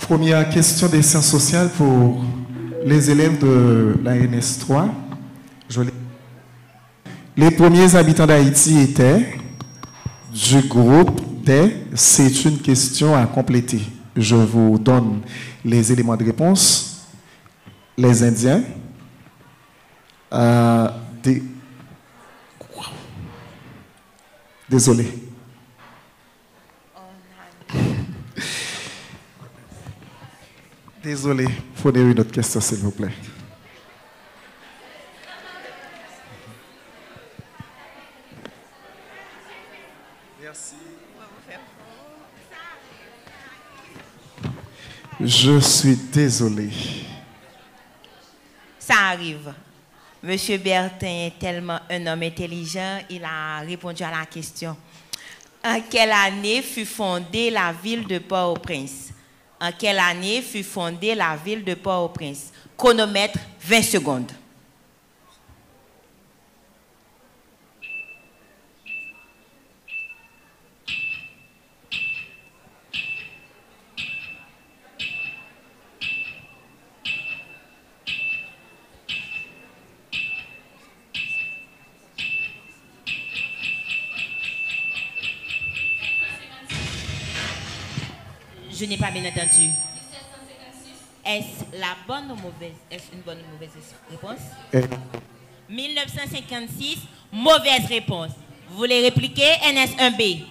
Première question des sciences sociales pour les élèves de la NS3. Les premiers habitants d'Haïti étaient du groupe des. C'est une question à compléter. Je vous donne les éléments de réponse. Les Indiens. Désolé. Désolé. Prenez une autre question, s'il vous plaît. Merci. Je suis désolé. Ça arrive. Monsieur Bertin est tellement un homme intelligent, il a répondu à la question. En quelle année fut fondée la ville de Port-au-Prince? En quelle année fut fondée la ville de Port-au-Prince? Chronomètre, 20 secondes. Je n'ai pas bien entendu. Est-ce la bonne ou mauvaise? Est-ce une bonne ou mauvaise réponse? 1956, mauvaise réponse. Vous voulez répliquer? NS1B.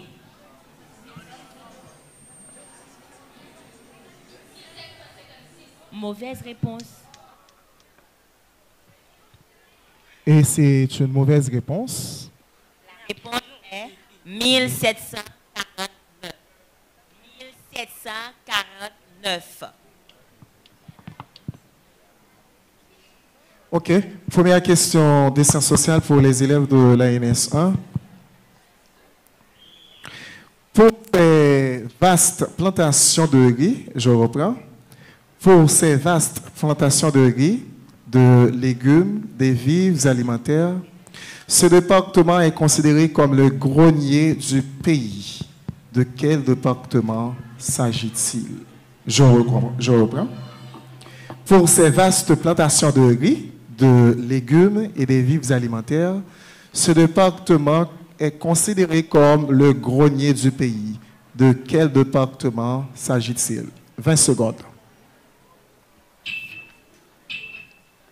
Mauvaise réponse. Et c'est une mauvaise réponse. La réponse est 1749. 1749. OK. Première question des sciences sociales pour les élèves de l'ANS1. Pour ces vastes plantations de riz, je reprends, pour ces vastes plantations de riz, de légumes, des vivres alimentaires, ce département est considéré comme le grenier du pays. De quel département s'agit-il? Je reprends. Pour ces vastes plantations de riz, de légumes et des vivres alimentaires, ce département est considéré comme le grenier du pays. De quel département s'agit-il? 20 secondes.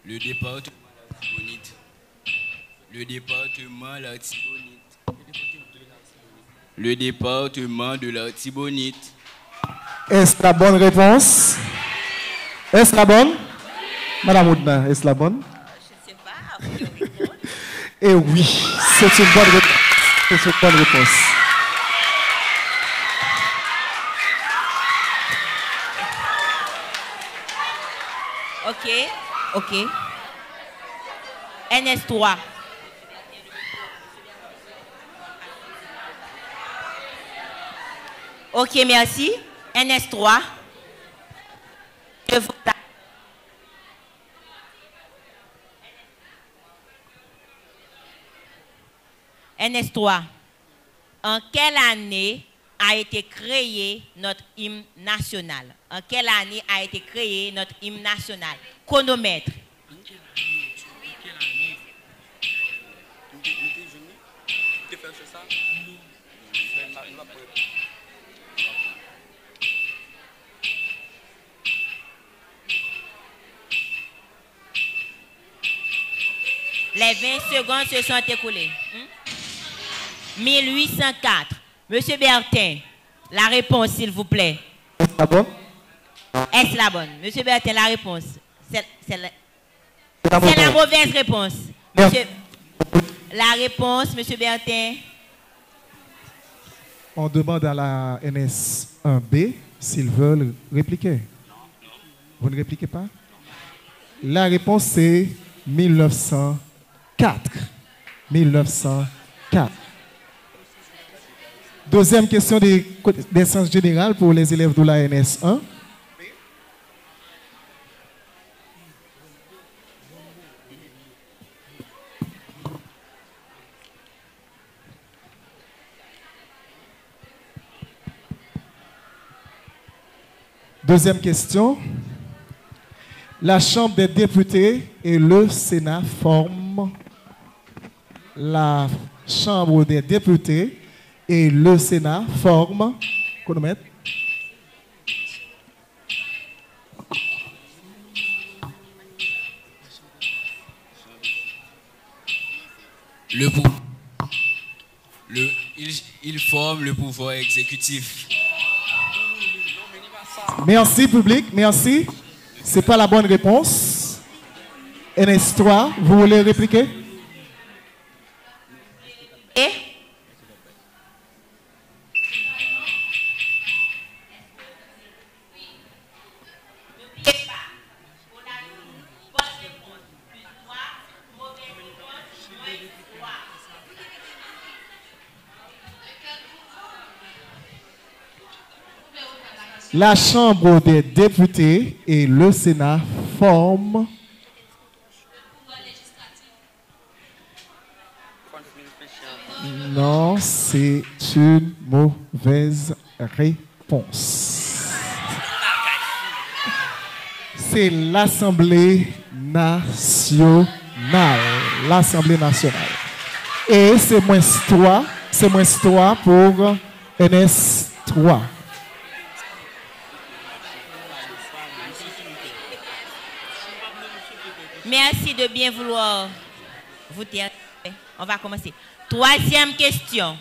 Le département l'Artibonite. Le département l'Artibonite. Le département de l'Artibonite. Est-ce la bonne réponse? Est-ce la bonne? Madame Oudna, est-ce la bonne? Je ne sais pas. Eh oui, c'est une bonne réponse. C'est une bonne réponse. OK. NS3. OK, merci. NS3. Je vote. NS3. En quelle année a été créé notre hymne national? En quelle année a été créé notre hymne national? Chronomètre. Les 20 secondes se sont écoulées. 1804. Monsieur Bertin, la réponse, s'il vous plaît. Est-ce la bonne? Est-ce la bonne? Monsieur Bertin, la réponse. C'est la mauvaise réponse. Monsieur, la réponse, monsieur Bertin. On demande à la NS1B s'ils veulent répliquer. Vous ne répliquez pas? La réponse c'est 1904. 1904. Deuxième question des sciences générales pour les élèves de la NS1. Deuxième question. La Chambre des députés et le Sénat forment la Chambre des députés et le Sénat forment. Chronomètre. Il forme le pouvoir exécutif. Merci, public, merci. Ce n'est pas la bonne réponse. NS3, vous voulez répliquer? Et La Chambre des députés et le Sénat forment. Non, c'est une mauvaise réponse. C'est l'Assemblée nationale. L'Assemblée nationale. Et c'est -3 pour NS3. merci de bien vouloir vous taire. On va commencer. Troisième question.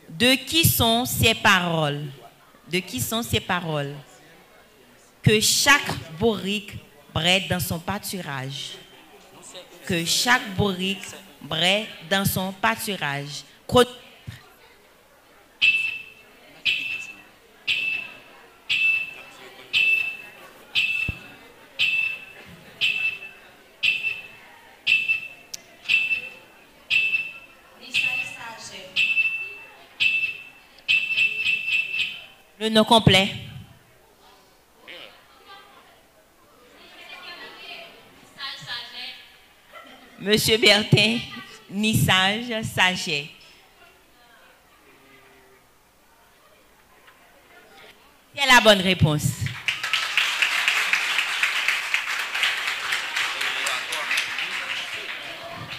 De qui sont ces paroles? De qui sont ces paroles? Que chaque bourrique brête dans son pâturage. Que chaque bourrique brête dans son pâturage. Le nom complet. Monsieur Bertin, Nissage, Saget. C'est la bonne réponse.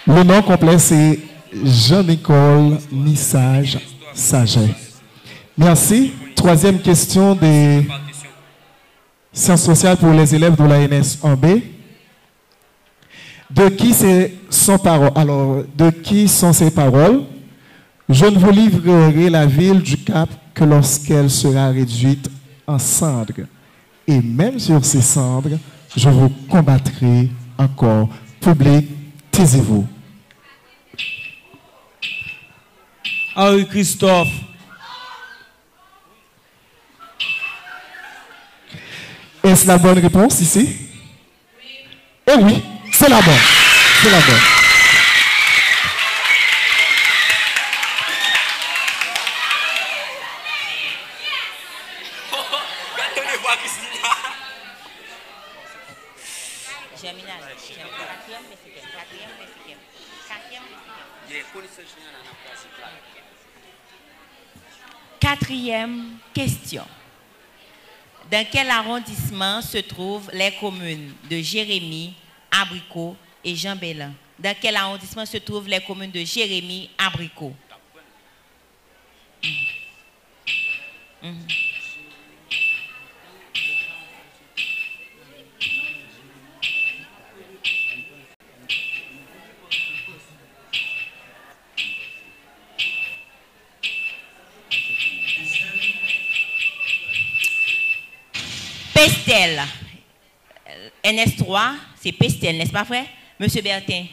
Le nom complet, c'est Jean-Nicole Nissage Saget. Merci. Troisième question des sciences sociales pour les élèves de la NS1B. De qui sont ces paroles? Je ne vous livrerai la ville du Cap que lorsqu'elle sera réduite en cendres. Et même sur ces cendres, je vous combattrai encore. Public, taisez-vous. Henri Christophe. Est-ce la bonne réponse ici? Eh oui, c'est la bonne. C'est la bonne. Quatrième question. Dans quel arrondissement se trouvent les communes de Jérémie, Abricot et Jean Bellin? Dans quel arrondissement se trouvent les communes de Jérémie, Abricot? Pestel. NS3, c'est Pestel, n'est-ce pas, frère? Monsieur Bertin.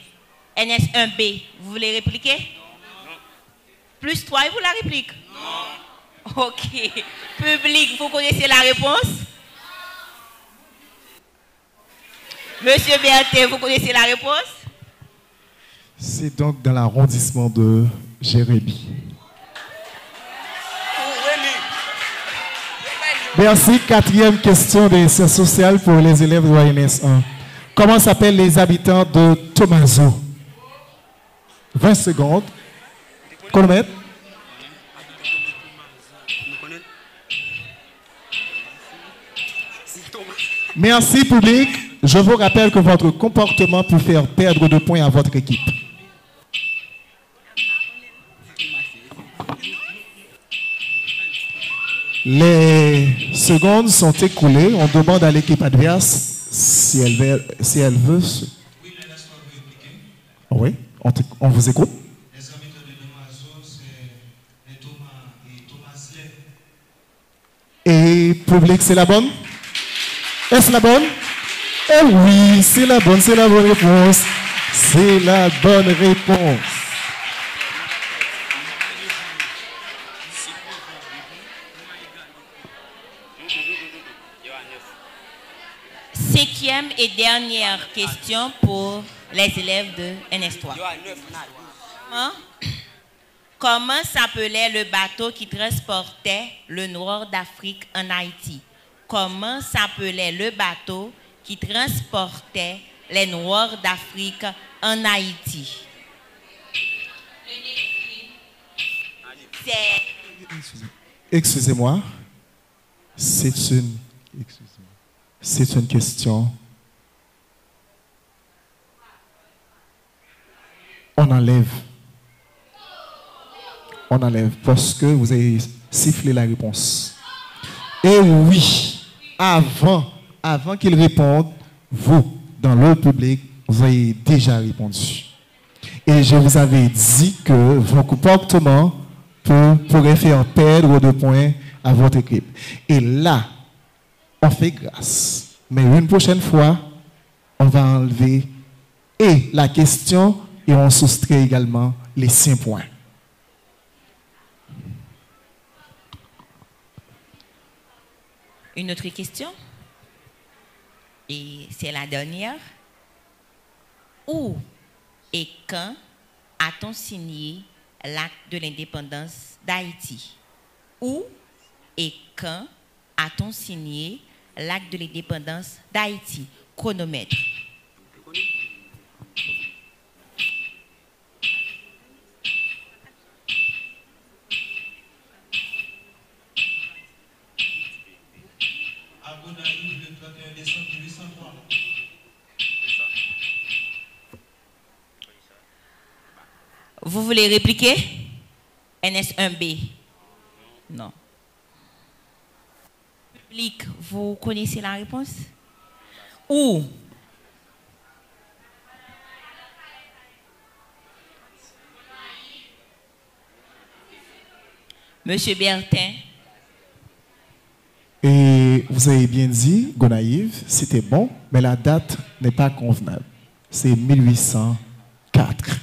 NS1B, vous voulez répliquer? Non. Plus 3, et vous la réplique? Non. Ok. Public, vous connaissez la réponse? Monsieur Bertin, vous connaissez la réponse? C'est donc dans l'arrondissement de Jérémie. Merci. Quatrième question des sciences sociales pour les élèves de l'ANS1. Comment s'appellent les habitants de Thomaso? 20 secondes. Chronomètre. Merci, public. Je vous rappelle que votre comportement peut faire perdre 2 points à votre équipe. Les secondes sont écoulées. On demande à l'équipe adverse si elle veut. Oui, on vous écoute. Les habitants de Damaso, c'est les Thomas et Thomas Lay. Et public, c'est la bonne? Est-ce la bonne? Eh oui, c'est la bonne réponse. C'est la bonne réponse. Cinquième et dernière question pour les élèves de NS3. Comment s'appelait le bateau qui transportait le noir d'Afrique en Haïti? Comment s'appelait le bateau qui transportait les noirs d'Afrique en Haïti? Excusez-moi. C'est une question. On enlève parce que vous avez sifflé la réponse. Et oui, avant qu'il réponde, vous, dans le public, vous avez déjà répondu. Et je vous avais dit que vos comportements pourraient faire perdre 2 points à votre équipe. Et là, on fait grâce. Mais une prochaine fois, on va enlever et la question et on soustrait également les 5 points. Une autre question? Et c'est la dernière. Où et quand a-t-on signé l'acte de l'indépendance d'Haïti? Où et quand a-t-on signé l'acte de l'indépendance d'Haïti? Chronomètre. À Gonaïve, le 31 décembre 1803. Vous voulez répliquer? NS1B? Non. Public, vous connaissez la réponse? Où? Monsieur Bertin? Et vous avez bien dit, Gonaïve, c'était bon, mais la date n'est pas convenable. C'est 1804.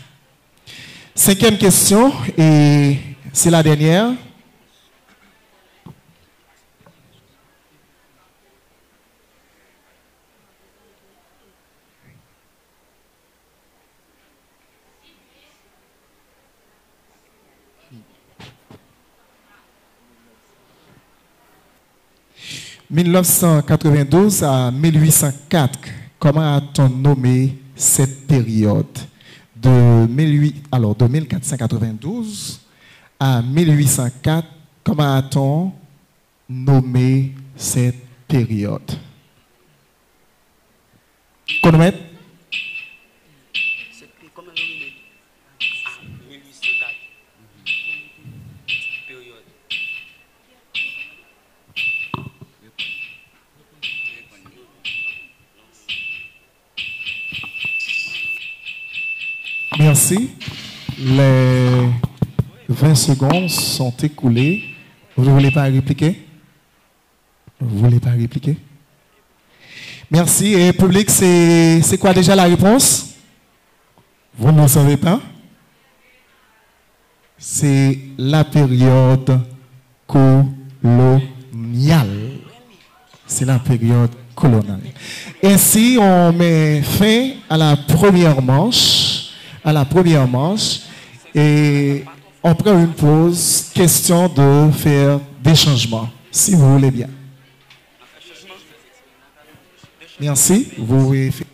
5e question, et c'est la dernière. « 1992 à 1804, comment a-t-on nommé cette période de 1492 à 1804, comment a-t-on nommé cette période? Chronomètre. Merci. Les 20 secondes sont écoulées. Vous ne voulez pas répliquer? Vous ne voulez pas répliquer? Merci. Et public, c'est quoi déjà la réponse? Vous ne le savez pas? C'est la période coloniale. C'est la période coloniale. Ainsi, on met fin à la première manche. Et on prend une pause, question de faire des changements, si vous voulez bien. Merci. Vous pouvez faire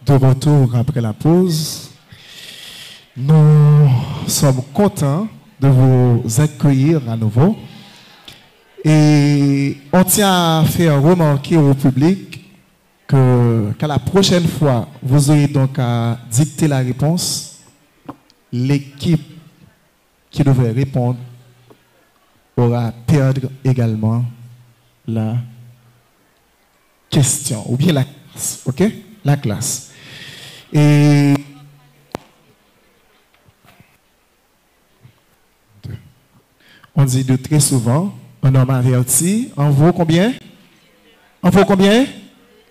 De retour après la pause, nous sommes contents de vous accueillir à nouveau et on tient à faire remarquer au public qu'à la prochaine fois, vous aurez donc à dicter la réponse. L'équipe qui devait répondre aura perdre également la question ou bien la classe, ok? La classe. Et on dit de très souvent, un homme averti en vaut combien? En vaut combien?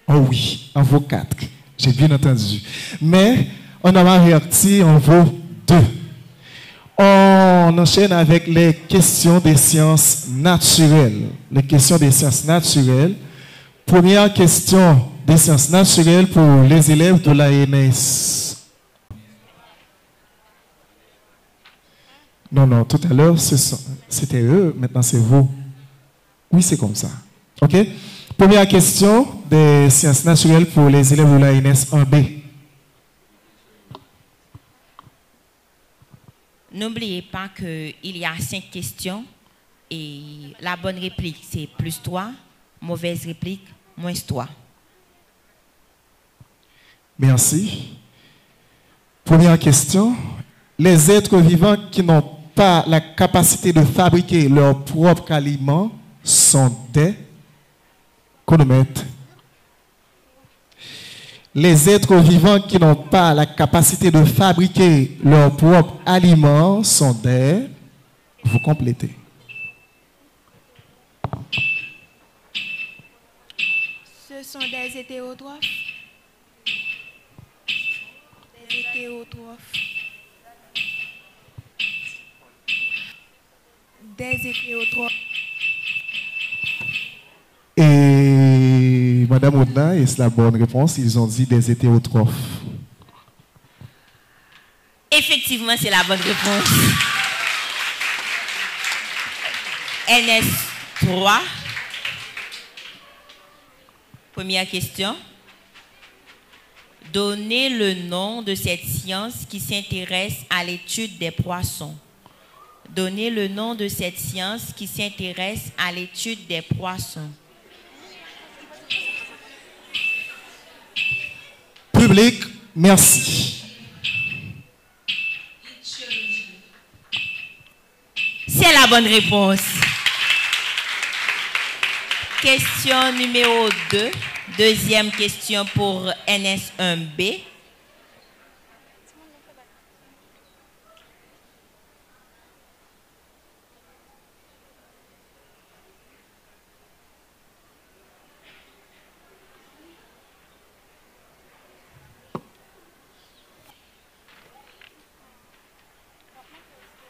Oh oui, en vaut 4. J'ai bien entendu. Mais un homme averti en vaut 2. On enchaîne avec les questions des sciences naturelles. Les questions des sciences naturelles. Première question des sciences naturelles pour les élèves de l'ANS. Non, tout à l'heure, c'était eux, maintenant c'est vous. Oui, c'est comme ça. OK? Première question des sciences naturelles pour les élèves de l'ANS 1B. N'oubliez pas qu'il y a 5 questions et la bonne réplique, c'est +3, mauvaise réplique, -3. Merci. Première question. Les êtres vivants qui n'ont pas la capacité de fabriquer leur propre aliment sont des chronomètres. Les êtres vivants qui n'ont pas la capacité de fabriquer leur propre aliment sont des... Vous complétez. Ce sont des hétérotrophes. Des hétérotrophes. Des hétérotrophes. Et Madame Oudna, et c'est la bonne réponse, ils ont dit des hétérotrophes. Effectivement, c'est la bonne réponse. NS3. Première question. Donnez le nom de cette science qui s'intéresse à l'étude des poissons. Donnez le nom de cette science qui s'intéresse à l'étude des poissons. Public, merci. C'est la bonne réponse. Question numéro 2. Deuxième question pour NS1B.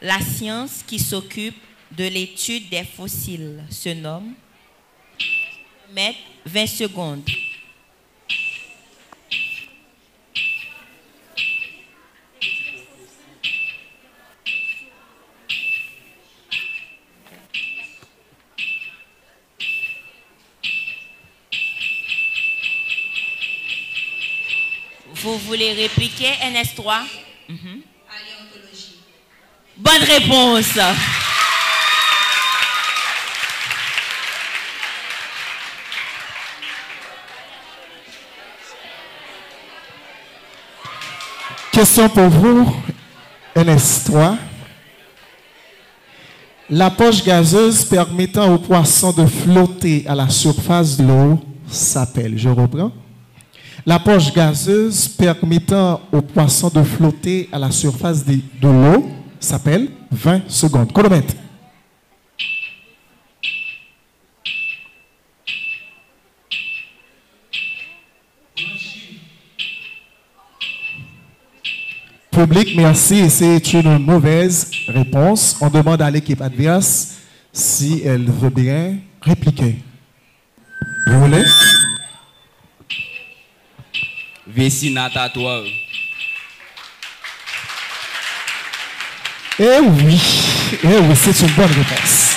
La science qui s'occupe de l'étude des fossiles se nomme 20 secondes. Vous voulez répliquer, NS3? Paléontologie. Bonne réponse. Question pour vous, NS3. La poche gazeuse permettant aux poissons de flotter à la surface de l'eau s'appelle, je reprends. La poche gazeuse permettant aux poissons de flotter à la surface de l'eau s'appelle 20 secondes. Chronomètre. Public, merci. C'est une mauvaise réponse. On demande à l'équipe adverse si elle veut bien répliquer. Vous voulez? Vessie natatoire. Eh oui, c'est une bonne réponse.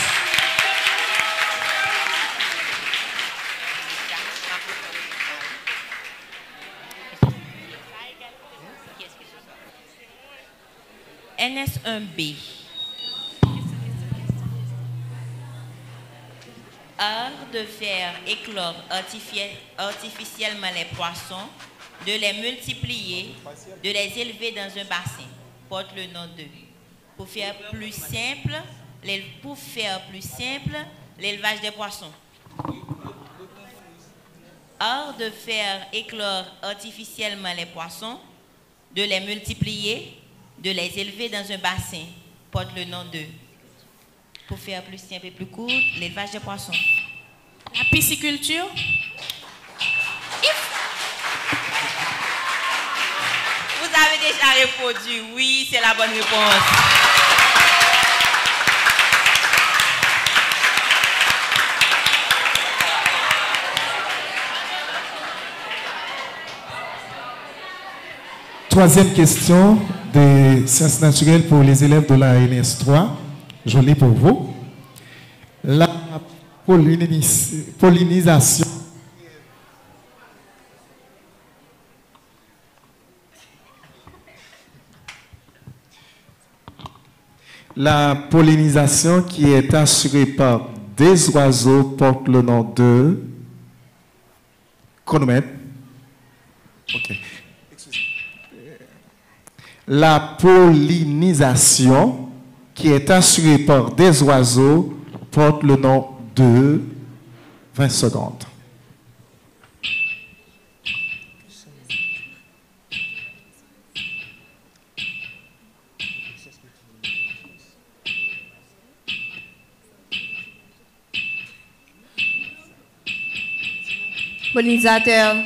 NS1B. Art de faire éclore artificiellement les poissons, de les multiplier, de les élever dans un bassin. Porte le nom de. Pour faire plus simple, l'élevage des poissons. Art de faire éclore artificiellement les poissons, de les multiplier, de les élever dans un bassin. Porte le nom de. Pour faire plus simple et plus court, l'élevage des poissons. La pisciculture. Vous avez déjà répondu. Oui, c'est la bonne réponse. Troisième question des sciences naturelles pour les élèves de la NS3. Je l'ai pour vous. La pollinisation. La pollinisation qui est assurée par des oiseaux porte le nom de chronomètre. Ok. La pollinisation qui est assuré par des oiseaux porte le nom de 20 secondes. Pollinisateur.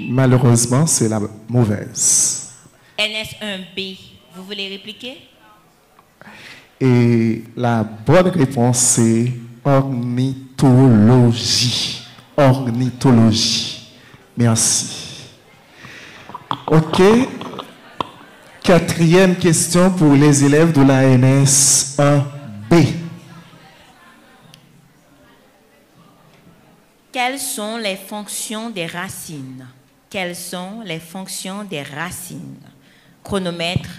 Malheureusement, c'est la mauvaise. NS1B, vous voulez répliquer? Et la bonne réponse, c'est ornithologie. Ornithologie. Merci. OK. Quatrième question pour les élèves de la NS1B. Quelles sont les fonctions des racines? Quelles sont les fonctions des racines? Chronomètre.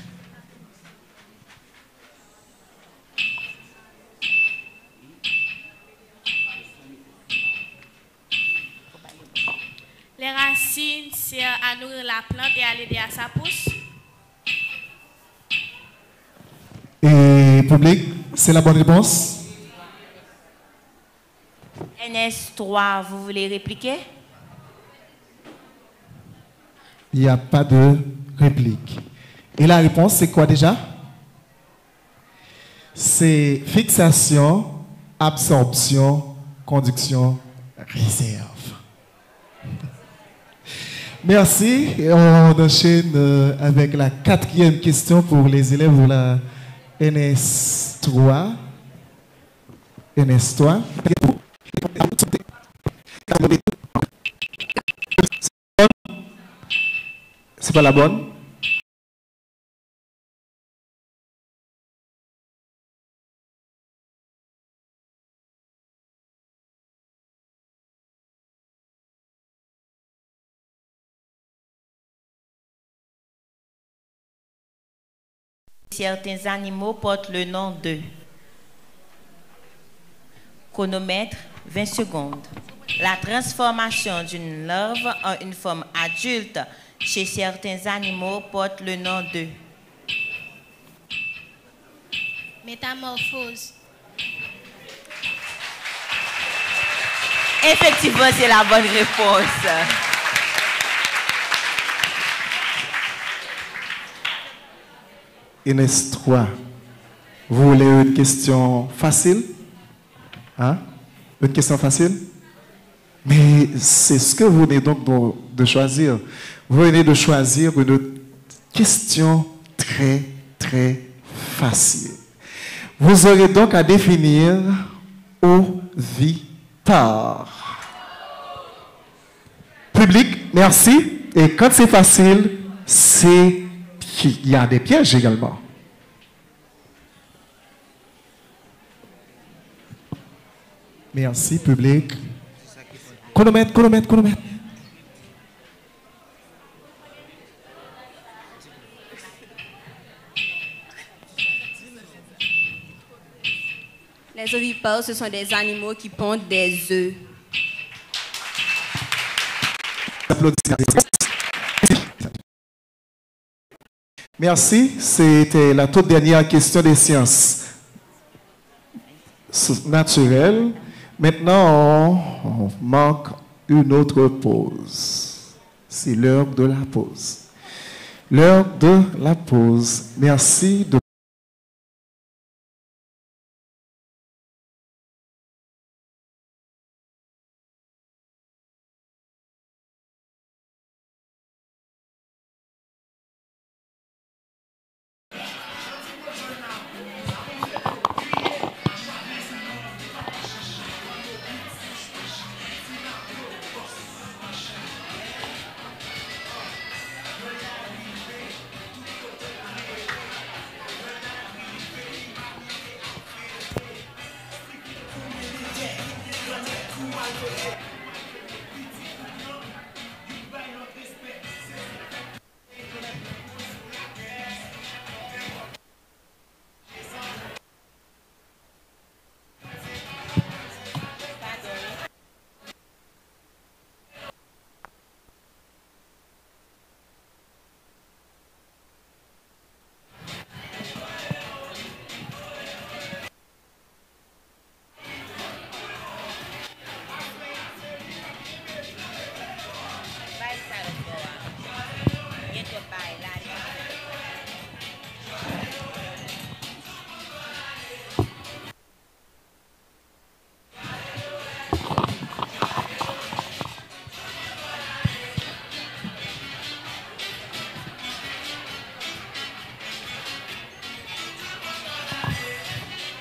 Les racines servent à nourrir la plante et à l'aider à sa pousse. Et public, c'est la bonne réponse? NS3, vous voulez répliquer? Il n'y a pas de réplique. Et la réponse, c'est quoi déjà? C'est fixation, absorption, conduction, réserve. Merci. Et on enchaîne avec la quatrième question pour les élèves de la NS3. NS3. C'est pas la bonne? Certains animaux portent le nom de. Chronomètre, 20 secondes. La transformation d'une larve en une forme adulte chez certains animaux porte le nom de. Métamorphose. Effectivement, c'est la bonne réponse. Inès 3. Vous voulez une question facile? Hein? Une question facile? Mais c'est ce que vous venez donc de choisir. Vous venez de choisir une question très, très facile. Vous aurez donc à définir ovipares. Public, merci. Et quand c'est facile, c'est qu'il y a des pièges également. Merci, public. Chronomètre, chronomètre, chronomètre. Les ovipares, ce sont des animaux qui pondent des œufs. Merci. C'était la toute dernière question des sciences naturelles. Maintenant, on manque une autre pause. C'est l'heure de la pause. L'heure de la pause. Merci de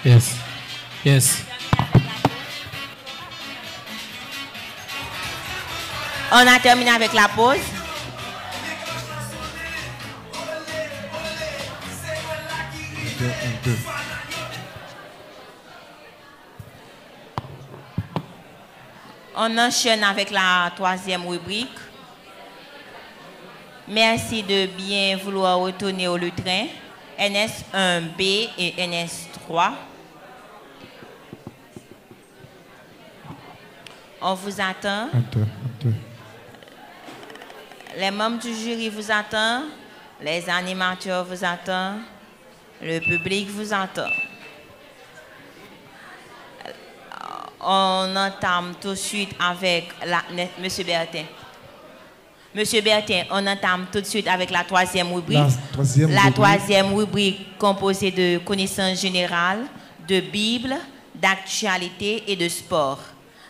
Yes. Yes. On a terminé avec la pause. On enchaîne avec la troisième rubrique. Merci de bien vouloir retourner au lutrin. NS1B et NS3. On vous attend. Les membres du jury vous attendent. Les animateurs vous attendent. Le public vous attend. On entame tout de suite avec Monsieur Bertin. Monsieur Bertin, on entame tout de suite avec la troisième rubrique. La troisième rubrique composée de connaissances générales, de Bible, d'actualité et de sport.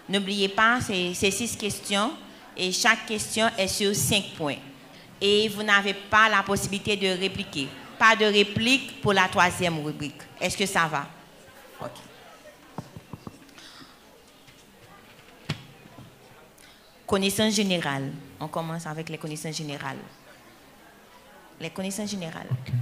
N'oubliez pas, c'est 6 questions et chaque question est sur 5 points. Et vous n'avez pas la possibilité de répliquer. Pas de réplique pour la troisième rubrique. Est-ce que ça va? OK. Connaissances générales. On commence avec les connaissances générales. Les connaissances générales. Okay.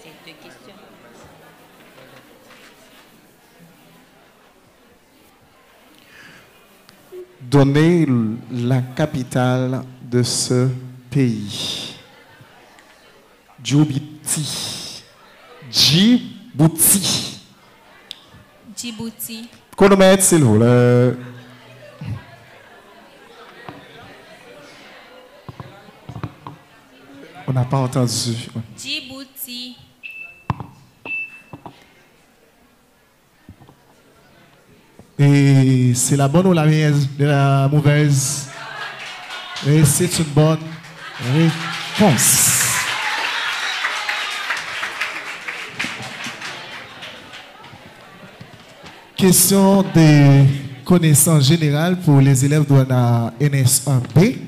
C'est 2 questions. Donnez la capitale de ce pays. Djibouti. Djibouti. Djibouti. Chronomètre, s'il vous plaît. On n'a pas entendu. Djibouti. Et c'est la bonne ou la mauvaise? Et c'est une bonne réponse. Question de connaissances générales pour les élèves de la NS1B.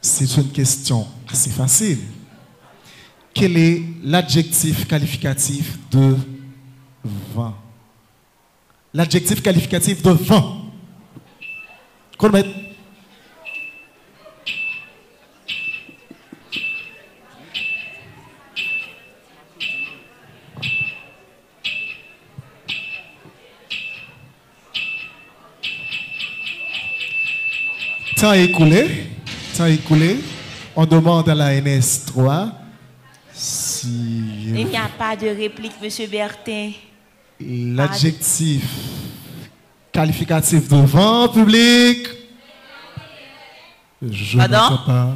C'est une question assez facile. Quel est l'adjectif qualificatif de vent? L'adjectif qualificatif de vent. Chronomètre. Temps écoulé. Temps écoulé. On demande à la NS3 si... Il n'y a pas de réplique, Monsieur Bertin. L'adjectif qualificatif de vent public. Je ne sais pas.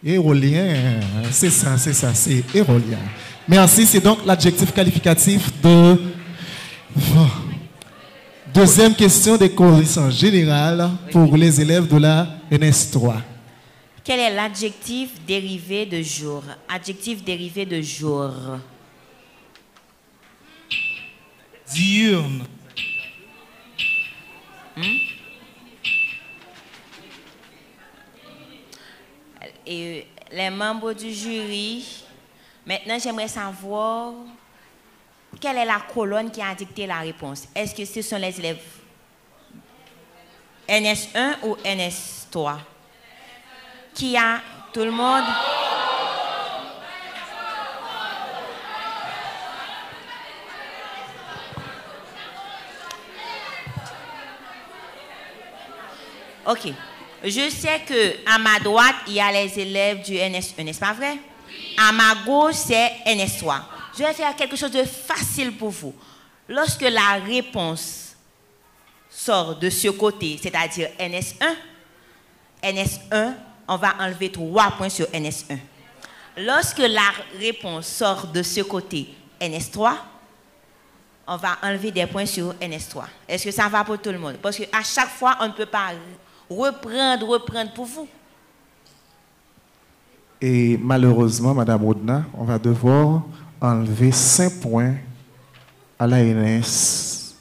Éolien. C'est ça, c'est éolien. Merci, c'est donc l'adjectif qualificatif de vent. Deuxième question des connaissances générales pour les élèves de la NS3. Quel est l'adjectif dérivé de jour? Adjectif dérivé de jour. Diurne. Et les membres du jury, maintenant j'aimerais savoir quelle est la colonne qui a dicté la réponse. Est-ce que ce sont les élèves NS1 ou NS3? Qui a tout le monde? OK. Je sais qu'à ma droite, il y a les élèves du NS1, n'est-ce pas vrai? À ma gauche, c'est NS3. Je vais faire quelque chose de facile pour vous. Lorsque la réponse sort de ce côté, c'est-à-dire NS1, on va enlever 3 points sur NS1. Lorsque la réponse sort de ce côté, NS3, on va enlever des points sur NS3. Est-ce que ça va pour tout le monde? Parce qu'à chaque fois, on ne peut pas reprendre pour vous. Et malheureusement, Madame Rodna, on va devoir enlever 5 points à la NS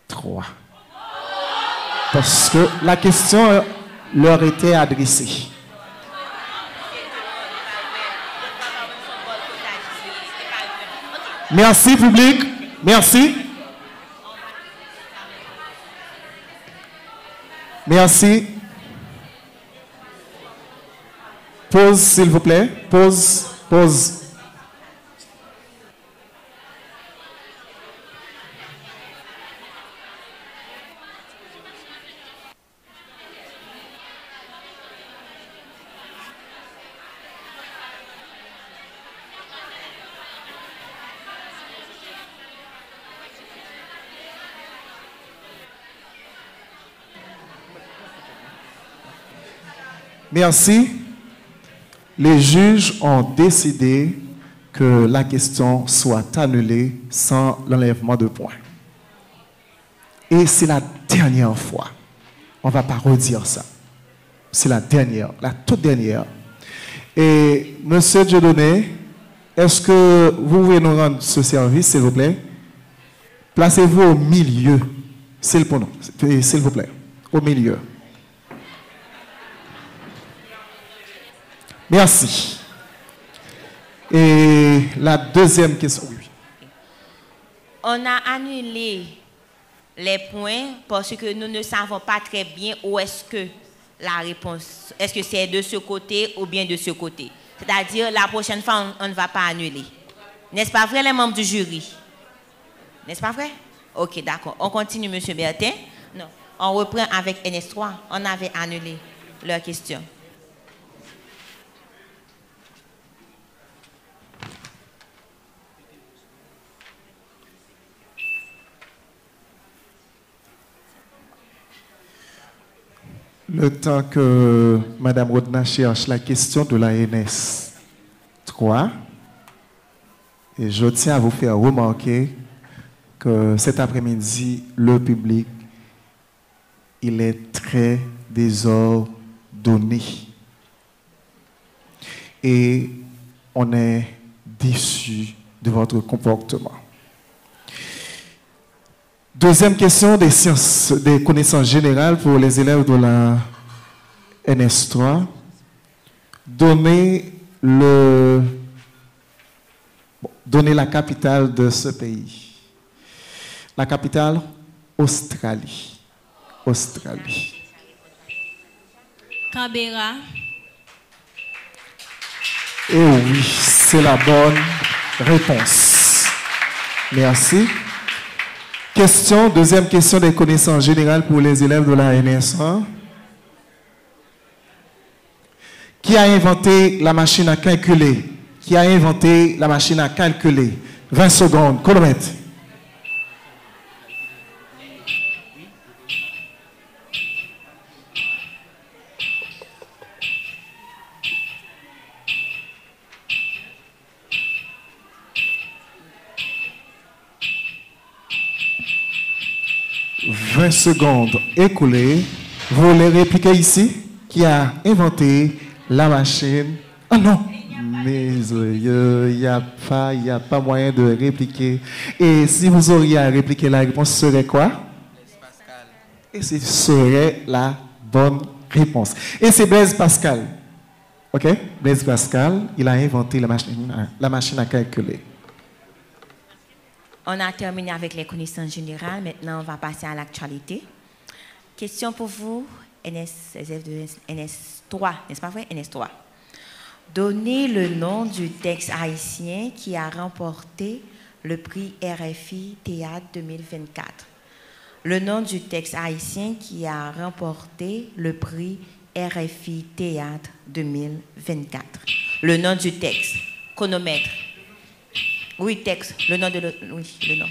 3. Parce que la question leur était adressée. Merci, public. Merci. Merci. Pause, s'il vous plaît. Pause, pause. Merci. Les juges ont décidé que la question soit annulée sans l'enlèvement de points. Et c'est la dernière fois. On ne va pas redire ça. C'est la dernière, la toute dernière. Et Monsieur Dieudonné, est-ce que vous pouvez nous rendre ce service, s'il vous plaît? Placez-vous au milieu, s'il vous plaît, au milieu. Merci. Et la deuxième question. Oui. On a annulé les points parce que nous ne savons pas très bien où est-ce que la réponse, est-ce que c'est de ce côté ou bien de ce côté. C'est-à-dire, la prochaine fois, on ne va pas annuler. N'est-ce pas vrai, les membres du jury? N'est-ce pas vrai? Ok, d'accord. On continue, M. Bertin. Non, on reprend avec NS3. On avait annulé leur question. Le temps que Mme Rodna cherche la question de la NS 3, et je tiens à vous faire remarquer que cet après-midi, le public, il est très désordonné. Et on est déçu de votre comportement. Deuxième question des sciences, des connaissances générales pour les élèves de la NS3. Donnez la capitale de ce pays. La capitale, Australie. Australie. Canberra. Et oui, c'est la bonne réponse. Merci. Deuxième question des connaissances générales pour les élèves de la NS1. Qui a inventé la machine à calculer? Qui a inventé la machine à calculer? 20 secondes, chronomètre. Secondes écoulées. Vous voulez répliquer ici? Qui a inventé la machine? Ah non! Mais il n'y a pas moyen de répliquer. Et si vous auriez à répliquer, la réponse serait quoi? Et ce serait la bonne réponse. Et c'est Blaise Pascal. OK? Blaise Pascal, il a inventé la machine à calculer. On a terminé avec les connaissances générales. Maintenant, on va passer à l'actualité. Question pour vous, NS3, n'est-ce pas vrai? NS3. Donnez le nom du texte haïtien qui a remporté le prix RFI Théâtre 2024. Le nom du texte haïtien qui a remporté le prix RFI Théâtre 2024. Le nom du texte. Chronomètre. Oui, texte. Le nom de oui, le nom.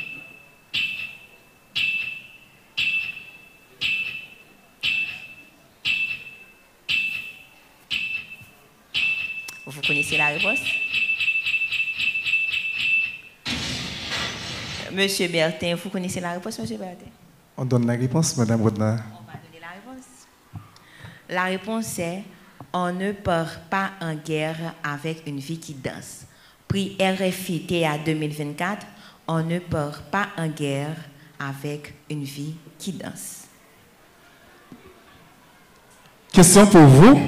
Vous connaissez la réponse? Monsieur Bertin, vous connaissez la réponse, Monsieur Bertin? On donne la réponse, Madame Rodna. On va donner la réponse. La réponse est On ne part pas en guerre avec une vie qui danse. Prix RFI TA 2024. On ne part pas en guerre avec une vie qui danse. Question pour vous.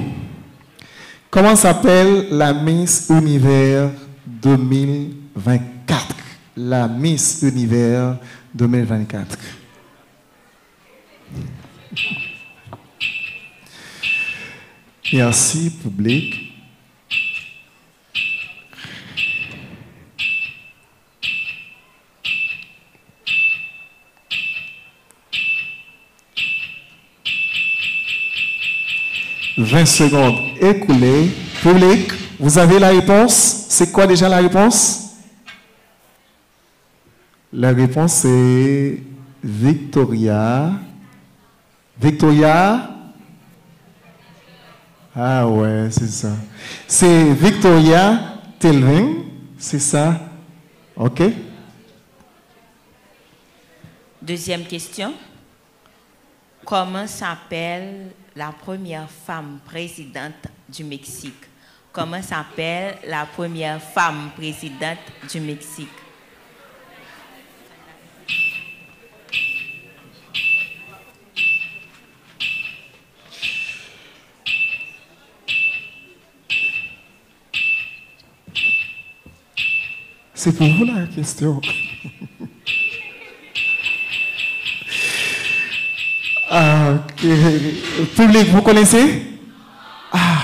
Comment s'appelle la Miss Univers 2024? La Miss Univers 2024. Merci, public. « 20 secondes écoulées. Public, vous avez la réponse? C'est quoi déjà la réponse? La réponse est Victoria. Victoria? Ah ouais, c'est ça. C'est Victoria Telvin, c'est ça? OK. Deuxième question. Comment s'appelle la première femme présidente du Mexique? Comment s'appelle la première femme présidente du Mexique? C'est pour vous la question. Ah, ok. Public, vous connaissez? Ah,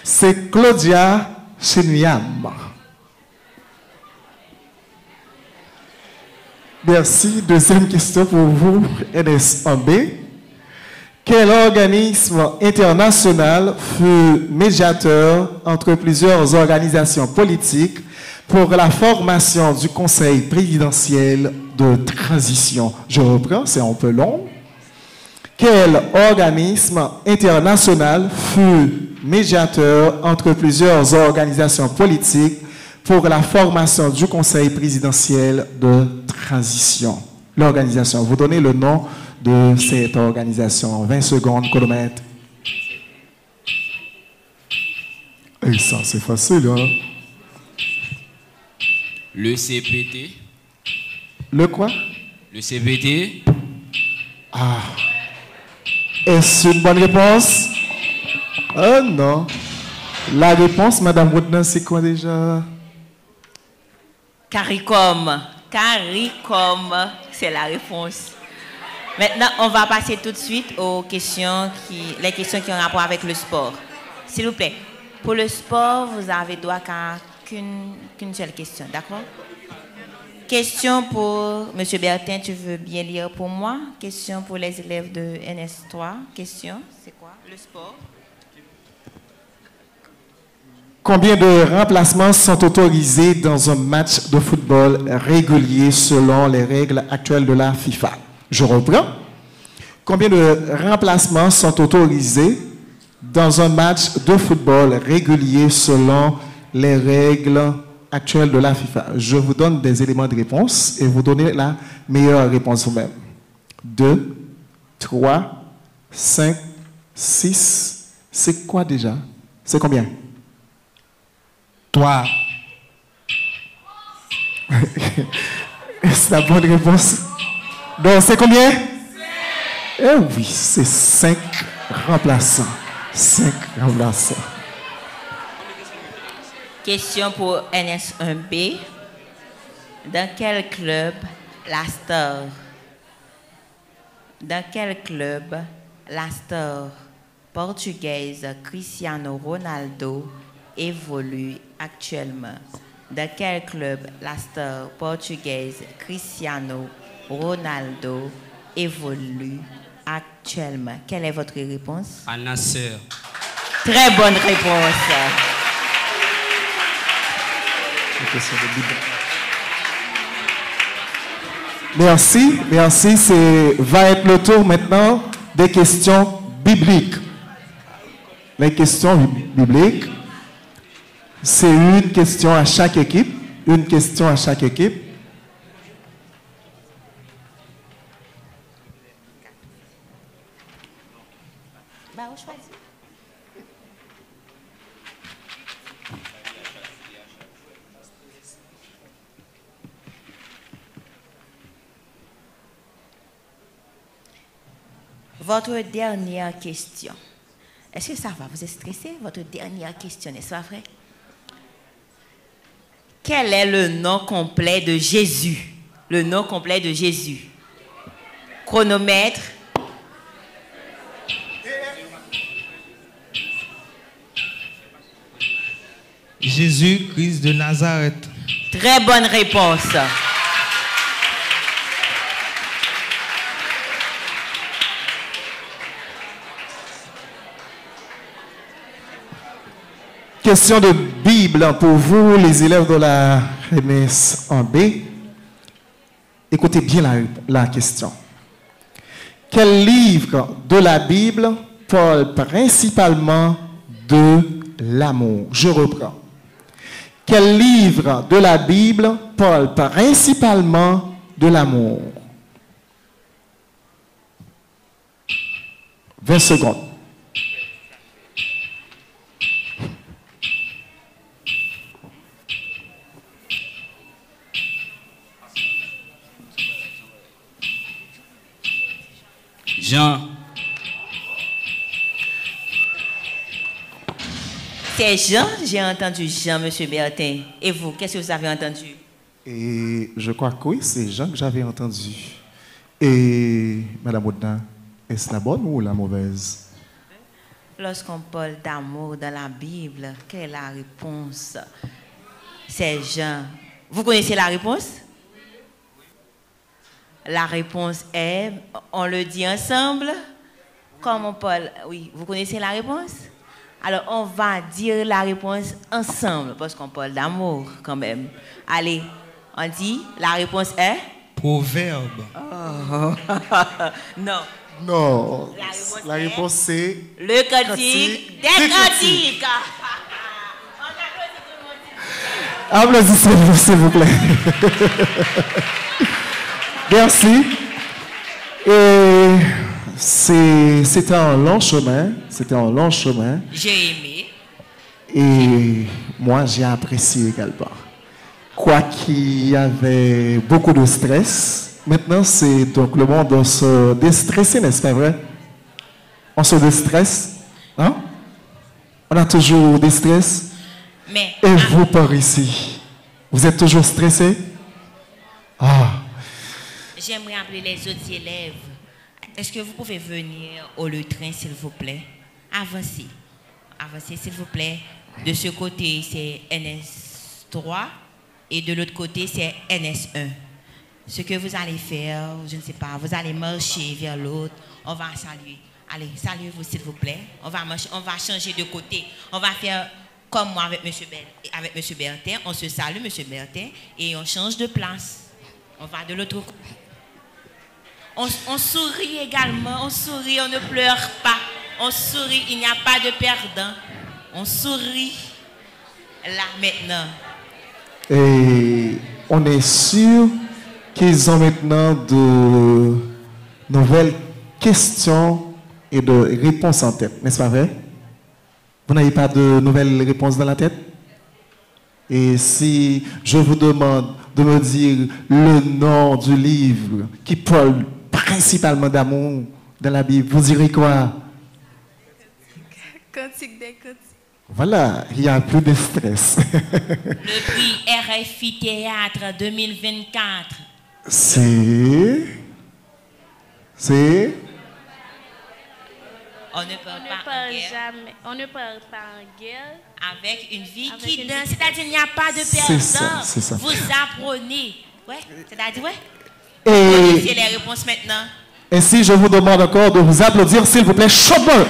c'est Claudia Chenyam. Merci. Deuxième question pour vous, NS1B. Quel organisme international fut médiateur entre plusieurs organisations politiques pour la formation du Conseil présidentiel de transition? Je reprends, c'est un peu long. Quel organisme international fut médiateur entre plusieurs organisations politiques pour la formation du Conseil présidentiel de transition? L'organisation, vous donnez le nom de cette organisation. 20 secondes, chronomètre. Et ça, c'est facile, hein? Le CPT. Le quoi? Le CPT. Ah. Est-ce une bonne réponse? Oh non. La réponse, Madame Woodner, c'est quoi déjà? CARICOM. CARICOM, c'est la réponse. Maintenant, on va passer tout de suite aux questions les questions qui ont rapport avec le sport. S'il vous plaît, pour le sport, vous avez droit qu'à qu'une seule question, d'accord? Question pour M. Bertin, tu veux bien lire pour moi? Question pour les élèves de NS3. Question, c'est quoi? Le sport. Combien de remplacements sont autorisés dans un match de football régulier selon les règles actuelles de la FIFA? Je reprends. Combien de remplacements sont autorisés dans un match de football régulier selon les règles actuelles de la FIFA? Je vous donne des éléments de réponse et vous donnez la meilleure réponse vous-même. 2, 3, 5, 6. C'est quoi déjà? C'est combien? 3. C'est la bonne réponse. Donc, c'est combien? 5. Eh oui, c'est 5 remplaçants. 5 remplaçants. Question pour NS1B. Dans quel club la star portugaise Cristiano Ronaldo évolue actuellement? Dans quel club la star portugaise Cristiano Ronaldo évolue actuellement? Quelle est votre réponse? À Nasser. Très bonne réponse. Merci, merci. Va être le tour maintenant des questions bibliques. Les questions bibliques, c'est une question à chaque équipe. Une question à chaque équipe. Votre dernière question. Est-ce que ça va? Vous êtes stressé? Votre dernière question, n'est-ce pas vrai? Quel est le nom complet de Jésus? Le nom complet de Jésus. Chronomètre. Jésus-Christ de Nazareth. Très bonne réponse. Question de Bible pour vous, les élèves de la MS 1B. Écoutez bien la question. Quel livre de la Bible parle principalement de l'amour? Je reprends. Quel livre de la Bible parle principalement de l'amour? 20 secondes. Jean. C'est Jean, j'ai entendu Jean, Monsieur Bertin. Et vous, qu'est-ce que vous avez entendu? Et je crois que oui, c'est Jean que j'avais entendu. Et Madame Audin, est-ce la bonne ou la mauvaise? Lorsqu'on parle d'amour dans la Bible, quelle est la réponse? C'est Jean. Vous connaissez la réponse? La réponse est, on le dit ensemble, comme on parle. Oui, vous connaissez la réponse? Alors, on va dire la réponse ensemble, parce qu'on parle d'amour quand même. Allez, on dit, la réponse est? Proverbe. Oh. Non. Non. La réponse c'est? Le cantique des cantiques. Applaudissez-vous, s'il vous plaît. Merci. Et c'était un long chemin. C'était un long chemin. J'ai aimé. Et moi, j'ai apprécié également. Quoiqu'il y avait beaucoup de stress, maintenant, c'est donc le monde de se déstresser, n'est-ce pas vrai? On se déstresse. Hein? On a toujours des stress. Mais, et vous, par ici, vous êtes toujours stressé? Ah. J'aimerais appeler les autres élèves. Est-ce que vous pouvez venir au train, s'il vous plaît? Avancez. Avancez, s'il vous plaît. De ce côté, c'est NS3 et de l'autre côté, c'est NS1. Ce que vous allez faire, je ne sais pas, vous allez marcher vers l'autre. On va saluer. Allez, saluez-vous, s'il vous plaît. On va marcher, on va changer de côté. On va faire comme moi avec M. Bertin. On se salue, M. Bertin, et on change de place. On va de l'autre côté. On sourit également, on sourit, on ne pleure pas. On sourit, il n'y a pas de perdant. On sourit là maintenant. Et on est sûr qu'ils ont maintenant de nouvelles questions et de réponses en tête, n'est-ce pas vrai? Vous n'avez pas de nouvelles réponses dans la tête? Et si je vous demande de me dire le nom du livre qui parle principalement d'amour dans la Bible, vous direz quoi? Cantique des cantiques. Voilà, il n'y a plus de stress. Le prix RFI Théâtre 2024. C'est... On ne parle pas en guerre. Jamais. On ne parle pas en guerre. Avec une vie Avec qui une danse. vie. C'est-à-dire qu'il n'y a pas de C'est ça, perdant. c'est ça. Vous apprenez. Ouais, c'est-à-dire, ouais. Et Connaissez les réponses maintenant. ainsi, je vous demande encore de vous applaudir, s'il vous plaît, chaudement.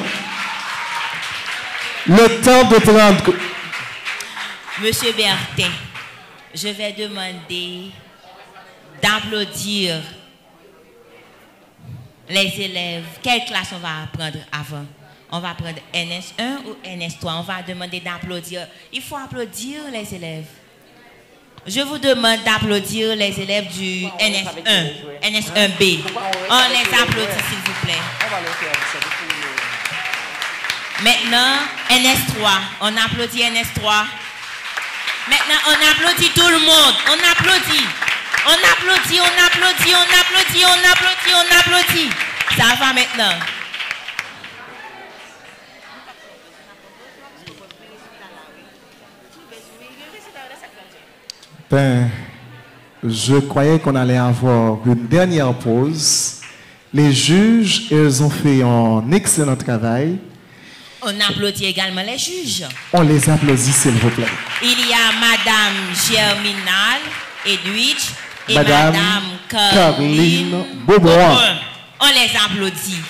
Le temps de prendre... Monsieur Bertin, je vais demander d'applaudir les élèves. Quelle classe on va prendre avant? On va prendre NS1 ou NS3? On va demander d'applaudir. Il faut applaudir les élèves. Je vous demande d'applaudir les élèves du NS1, NS1B. On les applaudit, s'il vous plaît. Maintenant, NS3. On applaudit NS3. Maintenant, on applaudit tout le monde. On applaudit. On applaudit, on applaudit, on applaudit, on applaudit, on applaudit. Ça va maintenant. Ben, je croyais qu'on allait avoir une dernière pause. Les juges, ils ont fait un excellent travail. On applaudit également les juges. On les applaudit, s'il vous plaît. Il y a Madame Germinal Edwidge et Madame Madame Caroline Beaubois. Beaubois. On les applaudit.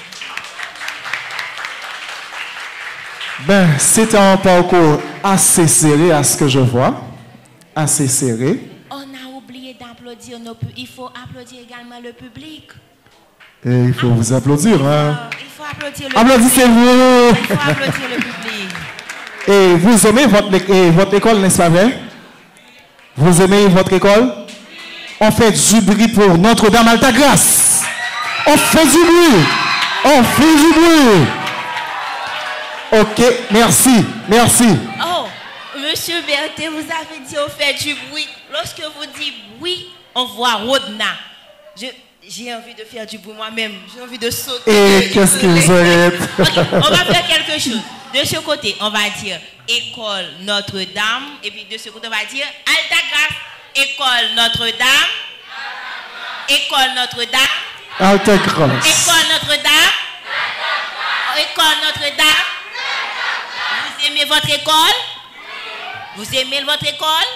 Ben, c'était un parcours assez serré à ce que je vois. Assez serré. On a oublié d'applaudir il faut applaudir également le public. Et il faut vous applaudir, hein. Il faut applaudir le Applaudissez-vous. public. Il faut applaudir le public. Et vous aimez votre école, n'est-ce pas vrai? Vous aimez votre école? On fait du bruit pour Notre-Dame Altagrace. On fait du bruit. On fait du bruit. Ok, merci, merci. Oh, Monsieur Berthet, vous avez dit on fait du bruit. Lorsque vous dites oui, on voit Rodna. J'ai envie de faire du bruit moi-même. J'ai envie de sauter. Et qu'est-ce que vous aurez? Okay, on va faire quelque chose. De ce côté, on va dire École Notre-Dame. Et puis de ce côté, on va dire Altagrace. École Notre-Dame. École Notre-Dame. Altagrace. École Notre-Dame. École Notre-Dame. Vous aimez votre école? Vous aimez votre école?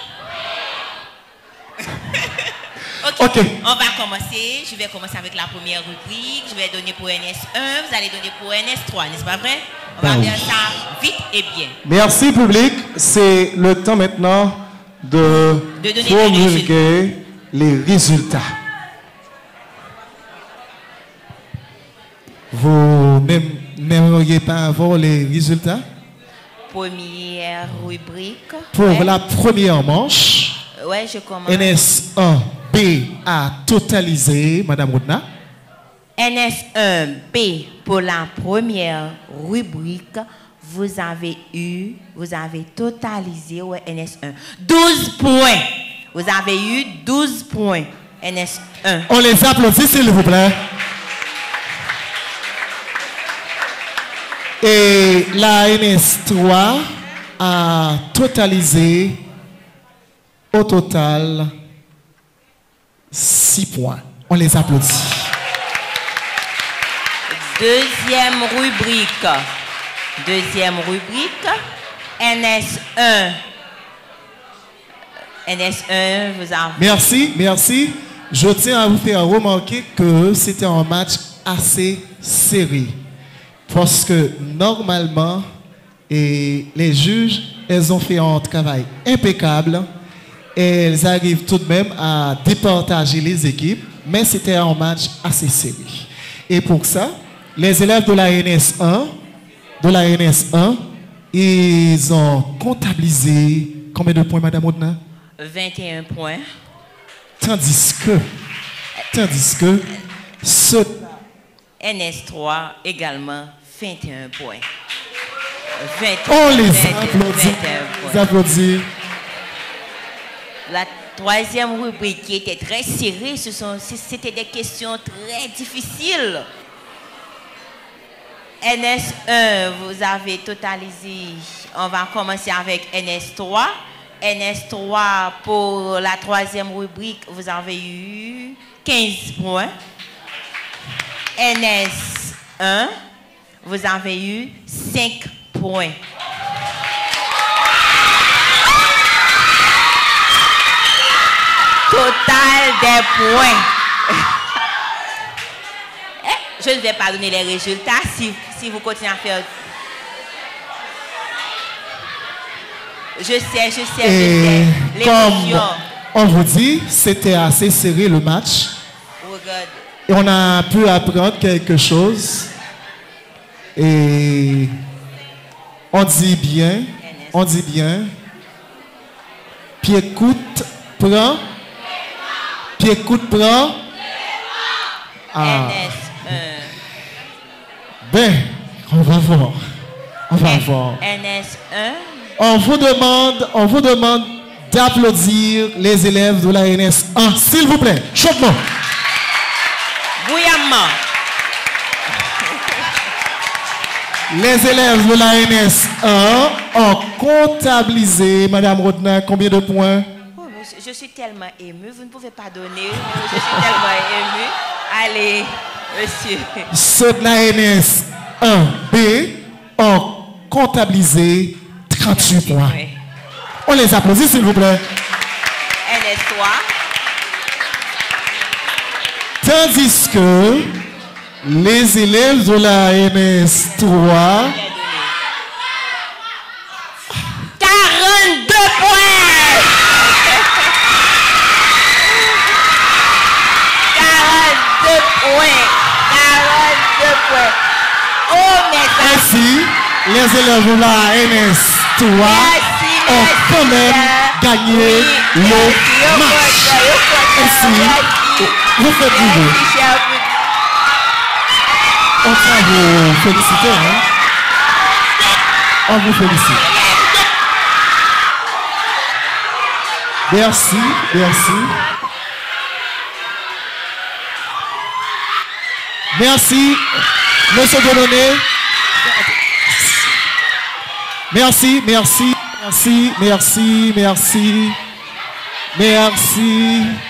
Ok. On va commencer. Je vais commencer avec la première rubrique. Je vais donner pour NS1. Vous allez donner pour NS3, n'est-ce pas vrai? On va faire ça vite et bien. Merci, public. C'est le temps maintenant de donner promulguer les résultats. Vous n'aimeriez pas avoir les résultats? Première rubrique. Pour Ouais. la première manche, Ouais, je commence. NS1B a totalisé, Madame Rodna, NS1B, pour la première rubrique, vous avez totalisé, ouais, NS1, 12 points. Vous avez eu 12 points, NS1. on les applaudit s'il vous plaît. Et la NS3 a totalisé au total 6 points. On les applaudit. Deuxième rubrique, NS1. NS1, vous avez... Merci. Je tiens à vous faire remarquer que c'était un match assez serré. Parce que normalement, les juges, elles ont fait un travail impeccable. Et elles arrivent tout de même à départager les équipes. Mais c'était un match assez serré. Et pour ça, les élèves de la NS1, ils ont comptabilisé combien de points, Madame Rodna? 21 points. Tandis que ce NS3 également 21 points. on les 21 applaudit. points. Applaudit. La troisième rubrique qui était très serrée, c'était des questions très difficiles. NS1, vous avez totalisé, on va commencer avec NS3. NS3, pour la troisième rubrique, vous avez eu 15 points. NS1, vous avez eu 5 points. Total des points. Je ne vais pas donner les résultats si vous continuez à faire. Je sais. Et comme L'émotion. on vous dit, c'était assez serré le match. Regarde. Et on a pu apprendre quelque chose. Et on dit bien. Pied-coute, prend. Pied-coute, prend. Ah. NS1. Ben, on va voir. NS1. On vous demande d'applaudir les élèves de la NS1, s'il vous plaît. Chaudement. Bouillamment. Les élèves de l'ANS 1 ont comptabilisé, Madame Rodna, combien de points? Oh, je suis tellement émue, vous ne pouvez pas donner. Je suis tellement émue. Allez, monsieur. Ceux de l'ANS 1B ont comptabilisé 38 points. Oui. On les applaudit, s'il vous plaît. NS3. Tandis que les élèves de la NS 3 42 points. 42 points. 42 points. Oh, mais ainsi, les élèves de la NS 3 ont quand même gagné le match. Ainsi, vous faites du beau. On tient vous féliciter. Hein? On vous félicite. Merci, merci. Merci, Monsieur Delaunay. Merci, merci, merci, merci, merci, merci.